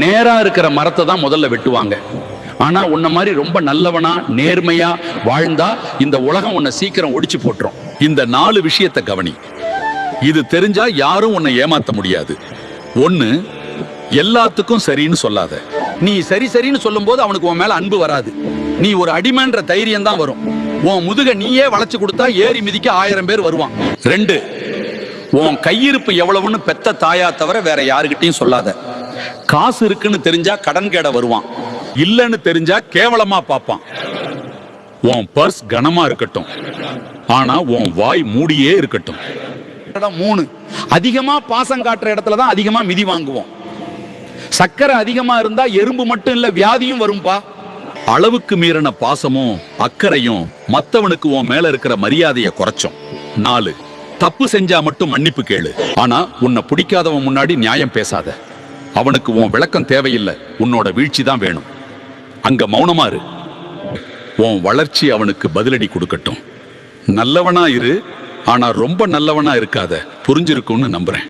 நேரா இருக்கிற மரத்தை தான் முதல்ல வெட்டுவாங்க. ஆனா உன்ன மாதிரி ரொம்ப நல்லவனா நேர்மையா வாழ்ந்தா இந்த உலகம் உன்னை சீக்கிரம் ஒடிச்சு போட்டுரும். இந்த 4 விஷயத்தை கவனி. இது தெரிஞ்சா யாரும் உன்னை ஏமாத்த முடியாது. 1, எல்லாத்துக்கும் சரின்னு சொல்லாத. நீ சரி சரின்னு சொல்லும் போது அவனுக்கு உன் மேல அன்பு வராது. நீ ஒரு அடிமைன்ற தைரியம் தான் வரும். உன் முதுக நீயே வளைச்சு கொடுத்தா ஏறி மிதிக்க 1000 பேர் வருவான். 2, உன் கையிருப்பு எவ்வளவுன்னு பெத்த தாயா தவிர வேற யாருக்கிட்டையும் சொல்லாத. காசு இருக்குன்னு தெரிஞ்சா கடன் கேட வருவான், இல்லன்னு தெரிஞ்சா கேவலமா பார்ப்பான். உன் பர்ஸ் கனமா இருக்கட்டும், ஆனா உன் வாய் மூடியே இருக்கட்டும். 3, அதிகமா பாசம் காட்டுற இடத்துல தான் அதிகமா மிதி வாங்குவோம். சக்கரை அதிகமா இருந்தா எறும்பு மட்டும் இல்ல வியாதியும் வரும்பா. அளவுக்கு மீறின பாசமும் அக்கறையும் மத்தவனுக்கு உன் மேல இருக்கிற மரியாதையை குறைச்சோம். 4, தப்பு செஞ்சா மட்டும் மன்னிப்பு கேளு. ஆனா உன்னை பிடிக்காதவன் முன்னாடி நியாயம் பேசாத. அவனுக்கு உன் விளக்கம் தேவையில்லை, உன்னோட வீழ்ச்சி தான் வேணும். அங்க மௌனமா இரு. உன் வளர்ச்சி அவனுக்கு பதிலடி கொடுக்கட்டும். நல்லவனா இரு, ஆனா ரொம்ப நல்லவனா இருக்காத. புரிஞ்சிருக்கும்னு நம்புறேன்.